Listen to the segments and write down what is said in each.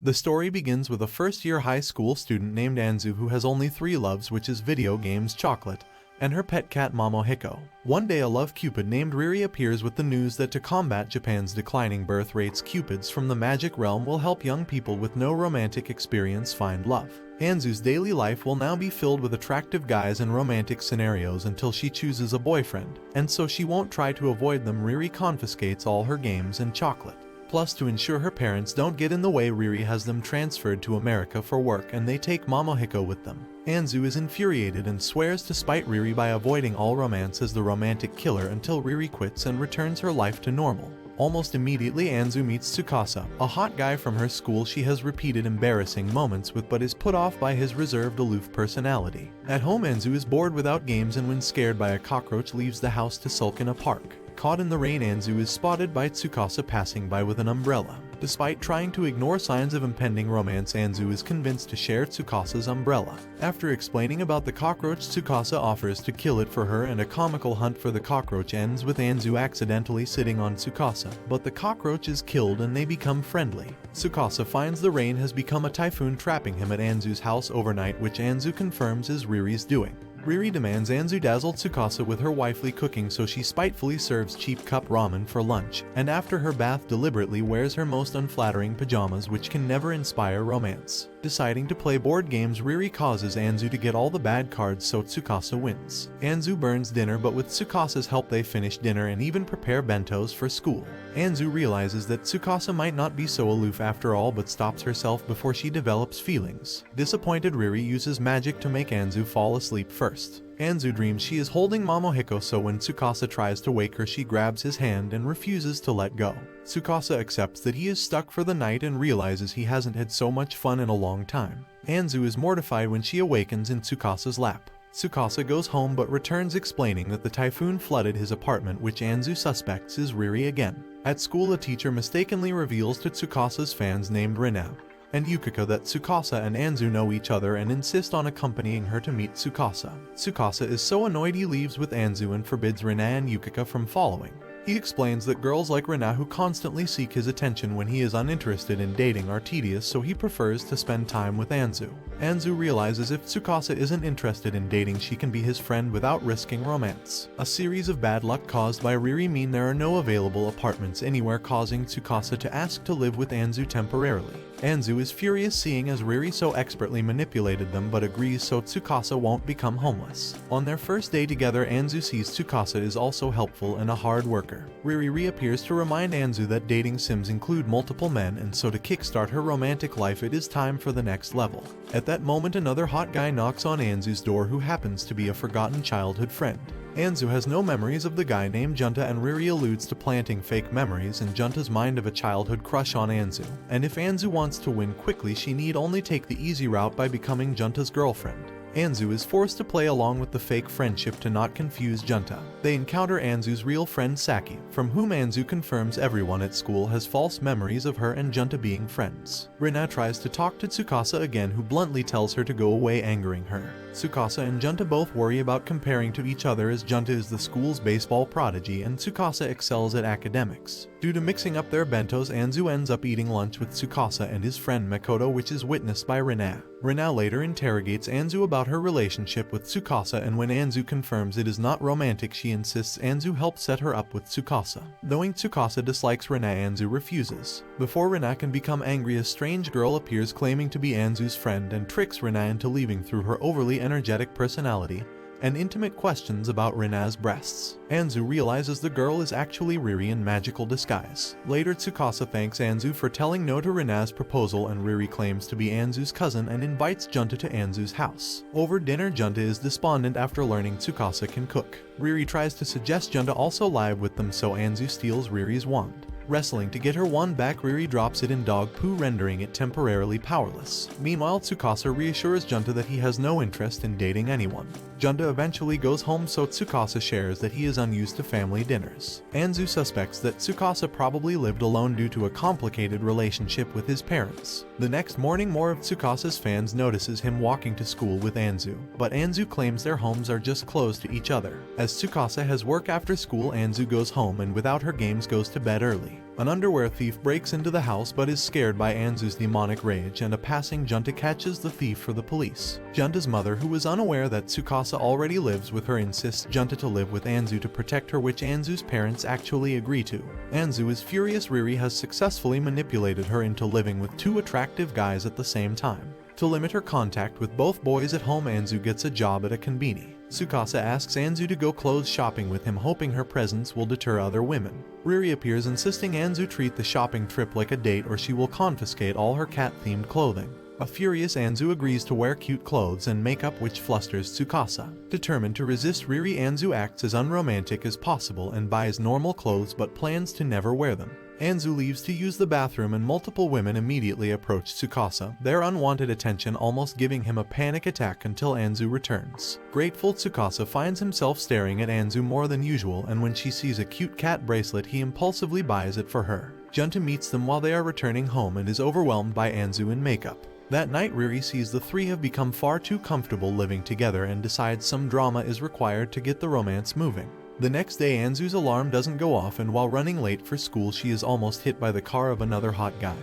The story begins with a first-year high school student named Anzu who has only three loves, which is video games, chocolate, and her pet cat Momohiki. One day a love Cupid named Riri appears with the news that to combat Japan's declining birth rates, Cupids from the magic realm will help young people with no romantic experience find love. Anzu's daily life will now be filled with attractive guys and romantic scenarios until she chooses a boyfriend, and so she won't try to avoid them. Riri confiscates all her games and chocolate. Plus, to ensure her parents don't get in the way, Riri has them transferred to America for work and they take Momohiki with them. Anzu is infuriated and swears to spite Riri by avoiding all romance as the romantic killer until Riri quits and returns her life to normal. Almost immediately, Anzu meets Tsukasa, a hot guy from her school she has repeated embarrassing moments with but is put off by his reserved, aloof personality. At home, Anzu is bored without games and when scared by a cockroach leaves the house to sulk in a park. Caught in the rain, Anzu is spotted by Tsukasa passing by with an umbrella. Despite trying to ignore signs of impending romance, Anzu is convinced to share Tsukasa's umbrella. After explaining about the cockroach, Tsukasa offers to kill it for her and a comical hunt for the cockroach ends with Anzu accidentally sitting on Tsukasa. But the cockroach is killed and they become friendly. Tsukasa finds the rain has become a typhoon, trapping him at Anzu's house overnight, which Anzu confirms is Riri's doing. Riri demands Anzu dazzle Tsukasa with her wifely cooking, so she spitefully serves cheap cup ramen for lunch, and after her bath deliberately wears her most unflattering pajamas, which can never inspire romance. Deciding to play board games, Riri causes Anzu to get all the bad cards so Tsukasa wins. Anzu burns dinner, but with Tsukasa's help they finish dinner and even prepare bentos for school. Anzu realizes that Tsukasa might not be so aloof after all, but stops herself before she develops feelings. Disappointed, Riri uses magic to make Anzu fall asleep first. Anzu dreams she is holding Momohiki, so when Tsukasa tries to wake her she grabs his hand and refuses to let go. Tsukasa accepts that he is stuck for the night and realizes he hasn't had so much fun in a long time. Anzu is mortified when she awakens in Tsukasa's lap. Tsukasa goes home but returns explaining that the typhoon flooded his apartment, which Anzu suspects is Riri again. At school, a teacher mistakenly reveals to Tsukasa's fans named Rina and Yukiko that Tsukasa and Anzu know each other and insist on accompanying her to meet Tsukasa. Tsukasa is so annoyed he leaves with Anzu and forbids Rina and Yukiko from following. He explains that girls like Rina who constantly seek his attention when he is uninterested in dating are tedious, so he prefers to spend time with Anzu. Anzu realizes if Tsukasa isn't interested in dating, she can be his friend without risking romance. A series of bad luck caused by Riri mean there are no available apartments anywhere, causing Tsukasa to ask to live with Anzu temporarily. Anzu is furious seeing as Riri so expertly manipulated them, but agrees so Tsukasa won't become homeless. On their first day together, Anzu sees Tsukasa is also helpful and a hard worker. Riri reappears to remind Anzu that dating sims include multiple men, and so to kickstart her romantic life it is time for the next level. At that moment, another hot guy knocks on Anzu's door who happens to be a forgotten childhood friend. Anzu has no memories of the guy named Junta, and Riri alludes to planting fake memories in Junta's mind of a childhood crush on Anzu. And if Anzu wants to win quickly, she need only take the easy route by becoming Junta's girlfriend. Anzu is forced to play along with the fake friendship to not confuse Junta. They encounter Anzu's real friend Saki, from whom Anzu confirms everyone at school has false memories of her and Junta being friends. Rina tries to talk to Tsukasa again, who bluntly tells her to go away, angering her. Tsukasa and Junta both worry about comparing to each other, as Junta is the school's baseball prodigy and Tsukasa excels at academics. Due to mixing up their bentos, Anzu ends up eating lunch with Tsukasa and his friend Makoto, which is witnessed by Rina. Rina later interrogates Anzu about her relationship with Tsukasa, and when Anzu confirms it is not romantic, she insists Anzu help set her up with Tsukasa. Knowing Tsukasa dislikes Rina, Anzu refuses. Before Rina can become angry, a strange girl appears claiming to be Anzu's friend and tricks Rina into leaving through her overly energetic personality and intimate questions about Rina's breasts. Anzu realizes the girl is actually Riri in magical disguise. Later, Tsukasa thanks Anzu for telling no to Rina's proposal, and Riri claims to be Anzu's cousin and invites Junta to Anzu's house. Over dinner, Junta is despondent after learning Tsukasa can cook. Riri tries to suggest Junta also live with them, so Anzu steals Riri's wand. Wrestling to get her wand back, Riri drops it in dog poo, rendering it temporarily powerless. Meanwhile, Tsukasa reassures Junta that he has no interest in dating anyone. Junta eventually goes home, so Tsukasa shares that he is unused to family dinners. Anzu suspects that Tsukasa probably lived alone due to a complicated relationship with his parents. The next morning, more of Tsukasa's fans notices him walking to school with Anzu, but Anzu claims their homes are just close to each other. As Tsukasa has work after school, Anzu goes home and without her games goes to bed early. An underwear thief breaks into the house but is scared by Anzu's demonic rage, and a passing junta catches the thief for the police. Junta's mother, who is unaware that Tsukasa already lives with her, insists Junta to live with Anzu to protect her, which Anzu's parents actually agree to. Anzu is furious Riri has successfully manipulated her into living with two attractive guys at the same time. To limit her contact with both boys at home, Anzu gets a job at a konbini. Tsukasa asks Anzu to go clothes shopping with him, hoping her presence will deter other women. Riri appears, insisting Anzu treat the shopping trip like a date or she will confiscate all her cat-themed clothing. A furious Anzu agrees to wear cute clothes and makeup, which flusters Tsukasa. Determined to resist Riri, Anzu acts as unromantic as possible and buys normal clothes but plans to never wear them. Anzu leaves to use the bathroom and multiple women immediately approach Tsukasa, their unwanted attention almost giving him a panic attack until Anzu returns. Grateful, Tsukasa finds himself staring at Anzu more than usual, and when she sees a cute cat bracelet he impulsively buys it for her. Junta meets them while they are returning home and is overwhelmed by Anzu in makeup. That night, Riri sees the three have become far too comfortable living together and decides some drama is required to get the romance moving. The next day, Anzu's alarm doesn't go off, and while running late for school she is almost hit by the car of another hot guy,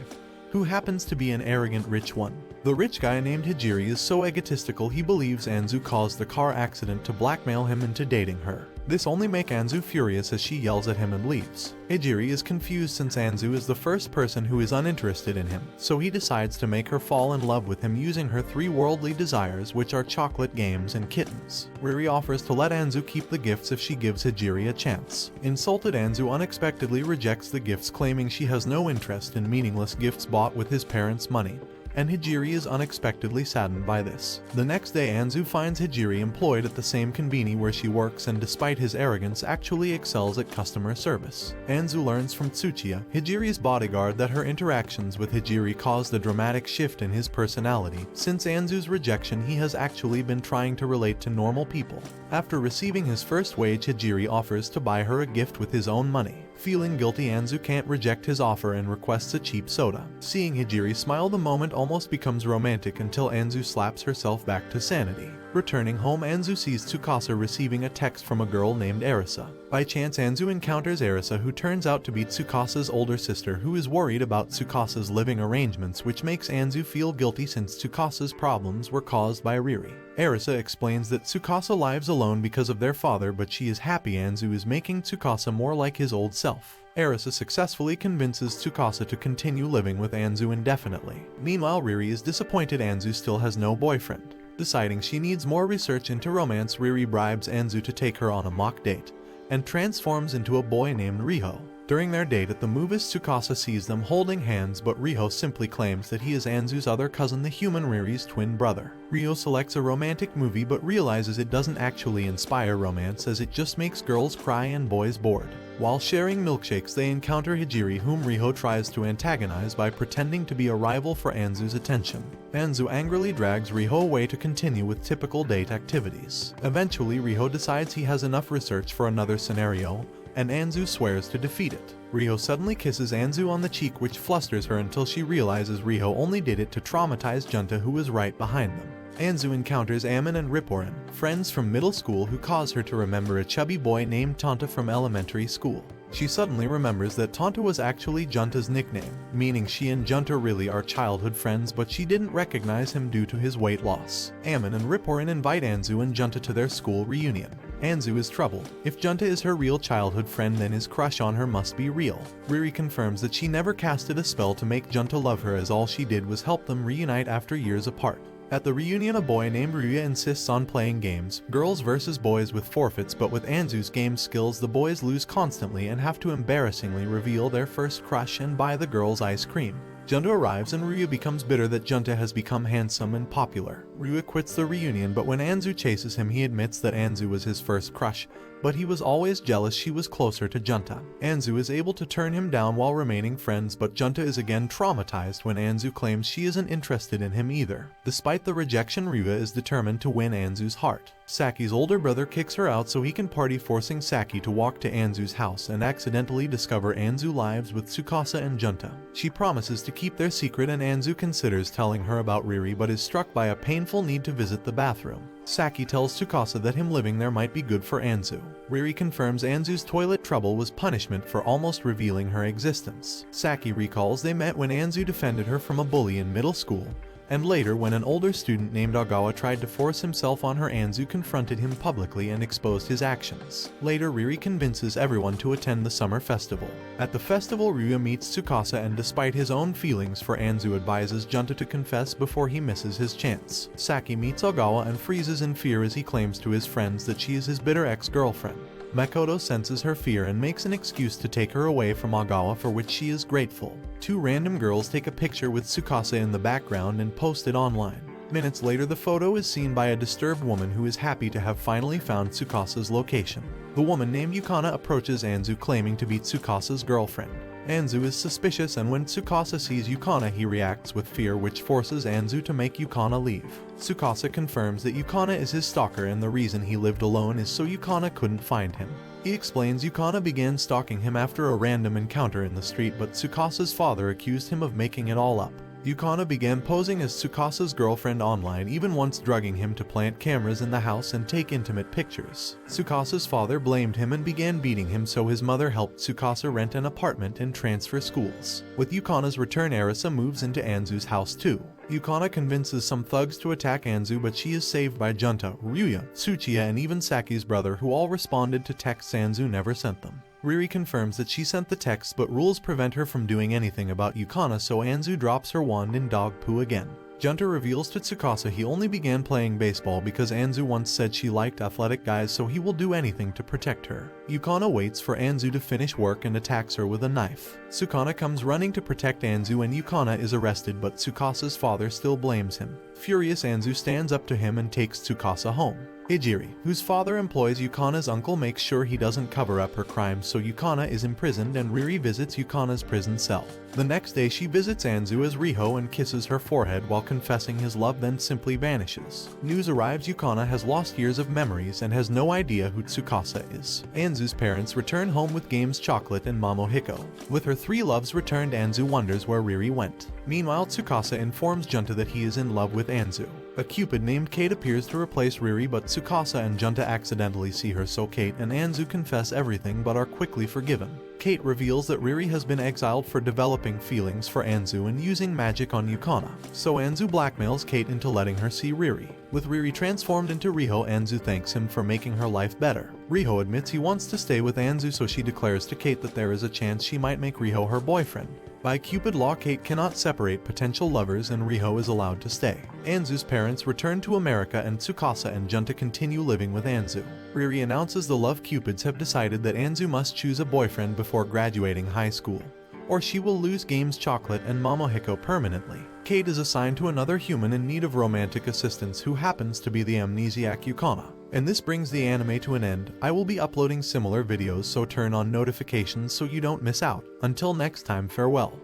who happens to be an arrogant rich one. The rich guy named Hijiri is so egotistical he believes Anzu caused the car accident to blackmail him into dating her. This only makes Anzu furious as she yells at him and leaves. Hijiri is confused since Anzu is the first person who is uninterested in him, so he decides to make her fall in love with him using her three worldly desires, which are chocolate, games, and kittens. Riri offers to let Anzu keep the gifts if she gives Hijiri a chance. Insulted, Anzu unexpectedly rejects the gifts, claiming she has no interest in meaningless gifts bought with his parents' money, and Hijiri is unexpectedly saddened by this. The next day, Anzu finds Hijiri employed at the same konbini where she works, and despite his arrogance excels at customer service. Anzu learns from Tsuchiya, Hijiri's bodyguard, that her interactions with Hijiri caused a dramatic shift in his personality. Since Anzu's rejection, he has actually been trying to relate to normal people. After receiving his first wage, Hijiri offers to buy her a gift with his own money. Feeling guilty, Anzu can't reject his offer and requests a cheap soda. Seeing Hijiri smile, the moment almost becomes romantic until Anzu slaps herself back to sanity. Returning home, Anzu sees Tsukasa receiving a text from a girl named Arisa. By chance, Anzu encounters Arisa, who turns out to be Tsukasa's older sister, who is worried about Tsukasa's living arrangements, which makes Anzu feel guilty since Tsukasa's problems were caused by Riri. Arisa explains that Tsukasa lives alone because of their father, but she is happy Anzu is making Tsukasa more like his old self. Arisa successfully convinces Tsukasa to continue living with Anzu indefinitely. Meanwhile, Riri is disappointed Anzu still has no boyfriend. Deciding she needs more research into romance, Riri bribes Anzu to take her on a mock date, and transforms into a boy named Riho. During their date at the movies, Tsukasa sees them holding hands, but Riho simply claims that he is Anzu's other cousin, the human Riri's twin brother. Riho selects a romantic movie but realizes it doesn't actually inspire romance, as it just makes girls cry and boys bored. While sharing milkshakes, they encounter Hijiri, whom Riho tries to antagonize by pretending to be a rival for Anzu's attention. Anzu angrily drags Riho away to continue with typical date activities. Eventually, Riho decides he has enough research for another scenario, and Anzu swears to defeat it. Riho suddenly kisses Anzu on the cheek, which flusters her until she realizes Riho only did it to traumatize Junta, who was right behind them. Anzu encounters Amin and Ripporin, friends from middle school, who cause her to remember a chubby boy named Tonta from elementary school. She suddenly remembers that Tonta was actually Junta's nickname, meaning she and Junta really are childhood friends, but she didn't recognize him due to his weight loss. Amin and Ripporin invite Anzu and Junta to their school reunion. Anzu is troubled. If Junta is her real childhood friend, then his crush on her must be real. Riri confirms that she never casted a spell to make Junta love her, as all she did was help them reunite after years apart. At the reunion, a boy named Ryuya insists on playing games, girls versus boys, with forfeits, but with Anzu's game skills the boys lose constantly and have to embarrassingly reveal their first crush and buy the girls ice cream. Junta arrives and Ryuya becomes bitter that Junta has become handsome and popular. Ryuya quits the reunion, but when Anzu chases him he admits that Anzu was his first crush, but he was always jealous she was closer to Junta. Anzu is able to turn him down while remaining friends, but Junta is again traumatized when Anzu claims she isn't interested in him either. Despite the rejection, Ryuya is determined to win Anzu's heart. Saki's older brother kicks her out so he can party, forcing Saki to walk to Anzu's house and accidentally discover Anzu lives with Tsukasa and Junta. She promises to keep their secret, and Anzu considers telling her about Riri but is struck by a painful need to visit the bathroom. Saki tells Tsukasa that him living there might be good for Anzu. Riri confirms Anzu's toilet trouble was punishment for almost revealing her existence. Saki recalls they met when Anzu defended her from a bully in middle school, and later when an older student named Ogawa tried to force himself on her. Anzu confronted him publicly and exposed his actions. Later, Riri convinces everyone to attend the summer festival. At the festival, Ryuya meets Tsukasa and despite his own feelings for Anzu advises Junta to confess before he misses his chance. Saki meets Ogawa and freezes in fear as he claims to his friends that she is his bitter ex-girlfriend. Makoto senses her fear and makes an excuse to take her away from Ogawa, for which she is grateful. Two random girls take a picture with Tsukasa in the background and post it online. Minutes later, the photo is seen by a disturbed woman who is happy to have finally found Tsukasa's location. The woman named Yukana approaches Anzu claiming to be Tsukasa's girlfriend. Anzu is suspicious, and when Tsukasa sees Yukana he reacts with fear, which forces Anzu to make Yukana leave. Tsukasa confirms that Yukana is his stalker and the reason he lived alone is so Yukana couldn't find him. He explains Yukana began stalking him after a random encounter in the street, but Tsukasa's father accused him of making it all up. Yukana began posing as Tsukasa's girlfriend online, even once drugging him to plant cameras in the house and take intimate pictures. Tsukasa's father blamed him and began beating him, so his mother helped Tsukasa rent an apartment and transfer schools. With Yukana's return, Arisa moves into Anzu's house too. Yukana convinces some thugs to attack Anzu, but she is saved by Junta, Ryuya, Tsuchiya, and even Saki's brother, who all responded to texts Anzu never sent them. Riri confirms that she sent the texts, but rules prevent her from doing anything about Yukana, so Anzu drops her wand in dog poo again. Junta reveals to Tsukasa he only began playing baseball because Anzu once said she liked athletic guys, so he will do anything to protect her. Yukana waits for Anzu to finish work and attacks her with a knife. Tsukana comes running to protect Anzu and Yukana is arrested, but Tsukasa's father still blames him. Furious, Anzu stands up to him and takes Tsukasa home. Ijiri, whose father employs Yukana's uncle, makes sure he doesn't cover up her crimes, so Yukana is imprisoned and Riri visits Yukana's prison cell. The next day she visits Anzu as Riho and kisses her forehead while confessing his love, then simply vanishes. News arrives Yukana has lost years of memories and has no idea who Tsukasa is. Anzu's parents return home with games, chocolate, and Momohiko. With her three loves returned, Anzu wonders where Riri went. Meanwhile, Tsukasa informs Junta that he is in love with Anzu. A Cupid named Kate appears to replace Riri, but Tsukasa and Junta accidentally see her, so Kate and Anzu confess everything but are quickly forgiven. Kate reveals that Riri has been exiled for developing feelings for Anzu and using magic on Yukana, so Anzu blackmails Kate into letting her see Riri. With Riri transformed into Riho, Anzu thanks him for making her life better. Riho admits he wants to stay with Anzu, so she declares to Kate that there is a chance she might make Riho her boyfriend. By Cupid law, Kate cannot separate potential lovers and Riho is allowed to stay. Anzu's parents return to America and Tsukasa and Junta continue living with Anzu. Riri announces the love Cupids have decided that Anzu must choose a boyfriend before graduating high school, or she will lose games, chocolate, and Momohiko permanently. Kate is assigned to another human in need of romantic assistance who happens to be the amnesiac Yukana. And this brings the anime to an end. I will be uploading similar videos, so turn on notifications so you don't miss out. Until next time, farewell.